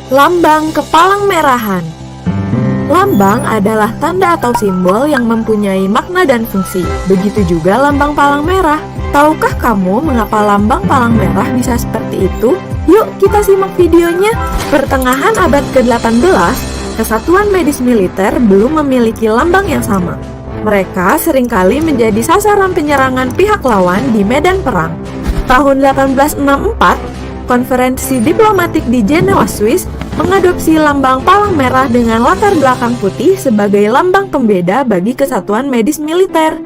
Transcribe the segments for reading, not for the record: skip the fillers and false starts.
Lambang Kepalang Merahan. Lambang adalah tanda atau simbol yang mempunyai makna dan fungsi. Begitu juga lambang palang merah. Tahukah kamu mengapa lambang palang merah bisa seperti itu? Yuk kita simak videonya. Pertengahan abad ke-18, Kesatuan Medis Militer belum memiliki lambang yang sama. Mereka seringkali menjadi sasaran penyerangan pihak lawan di medan perang. Tahun 1864, konferensi diplomatik di Jenewa, Swiss, mengadopsi lambang palang merah dengan latar belakang putih sebagai lambang pembeda bagi kesatuan medis militer.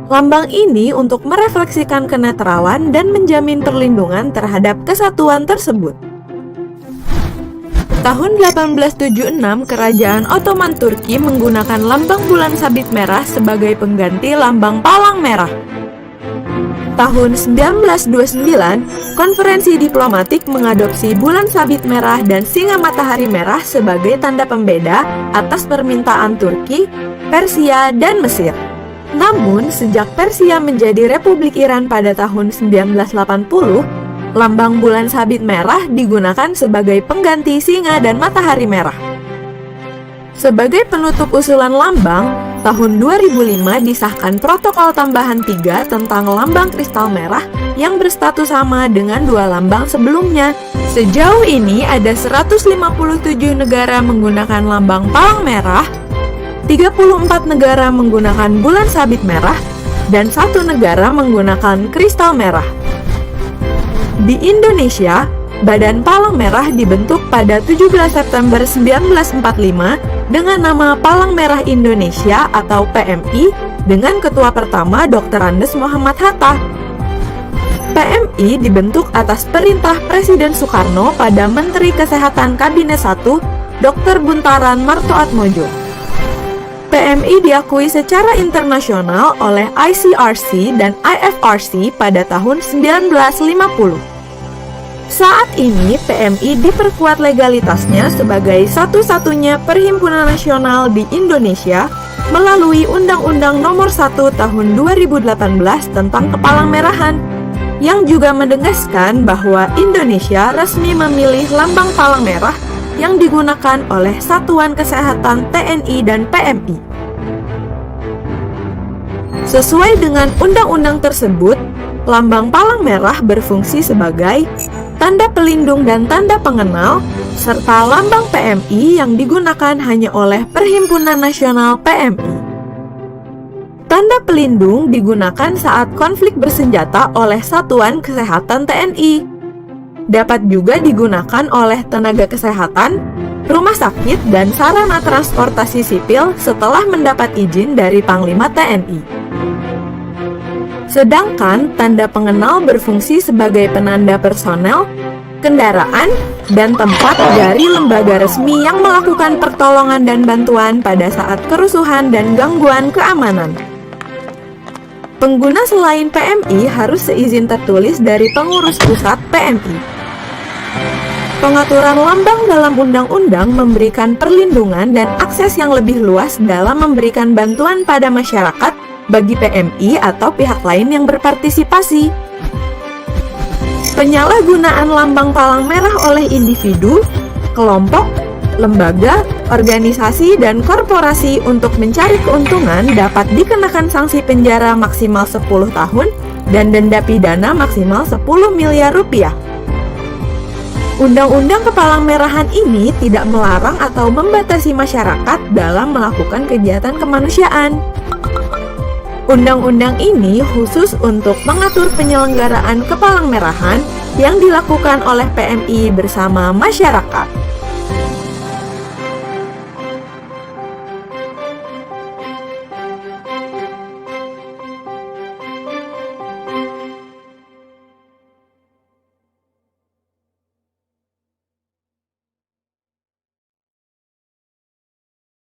Lambang ini untuk merefleksikan kenetralan dan menjamin perlindungan terhadap kesatuan tersebut. Tahun 1876, Kerajaan Ottoman Turki menggunakan lambang bulan sabit merah sebagai pengganti lambang palang merah. Tahun 1929, konferensi diplomatik mengadopsi bulan sabit merah dan singa matahari merah sebagai tanda pembeda atas permintaan Turki, Persia, dan Mesir. Namun, sejak Persia menjadi Republik Iran pada tahun 1980, lambang bulan sabit merah digunakan sebagai pengganti singa dan matahari merah. Sebagai penutup usulan lambang, tahun 2005 disahkan protokol tambahan 3 tentang lambang kristal merah yang berstatus sama dengan 2 lambang sebelumnya. Sejauh ini ada 157 negara menggunakan lambang palang merah, 34 negara menggunakan bulan sabit merah, dan 1 negara menggunakan kristal merah. Di Indonesia, Badan Palang Merah dibentuk pada 17 September 1945 dengan nama Palang Merah Indonesia atau PMI dengan ketua pertama Dr. Andes Muhammad Hatta. PMI dibentuk atas perintah Presiden Soekarno pada Menteri Kesehatan Kabinet 1, Dr. Buntaran Martoatmojo. PMI diakui secara internasional oleh ICRC dan IFRC pada tahun 1950. Saat ini, PMI diperkuat legalitasnya sebagai satu-satunya perhimpunan nasional di Indonesia melalui Undang-Undang Nomor 1 Tahun 2018 tentang Kepalang Merahan, yang juga menegaskan bahwa Indonesia resmi memilih lambang palang merah yang digunakan oleh Satuan Kesehatan TNI dan PMI. Sesuai dengan undang-undang tersebut, lambang palang merah berfungsi sebagai tanda pelindung dan tanda pengenal, serta lambang PMI yang digunakan hanya oleh Perhimpunan Nasional PMI. Tanda pelindung digunakan saat konflik bersenjata oleh Satuan Kesehatan TNI. Dapat juga digunakan oleh tenaga kesehatan, rumah sakit, dan sarana transportasi sipil setelah mendapat izin dari Panglima TNI. Sedangkan tanda pengenal berfungsi sebagai penanda personel, kendaraan, dan tempat dari lembaga resmi yang melakukan pertolongan dan bantuan pada saat kerusuhan dan gangguan keamanan. Pengguna selain PMI harus seizin tertulis dari pengurus pusat PMI. Pengaturan lambang dalam undang-undang memberikan perlindungan dan akses yang lebih luas dalam memberikan bantuan pada masyarakat bagi PMI atau pihak lain yang berpartisipasi. Penyalahgunaan lambang palang merah oleh individu, kelompok, lembaga, organisasi, dan korporasi untuk mencari keuntungan dapat dikenakan sanksi penjara maksimal 10 tahun dan denda pidana maksimal 10 miliar rupiah. Undang-undang Kepalang Merahan ini tidak melarang atau membatasi masyarakat dalam melakukan kegiatan kemanusiaan. Undang-undang ini khusus untuk mengatur penyelenggaraan Kepalang Merahan yang dilakukan oleh PMI bersama masyarakat.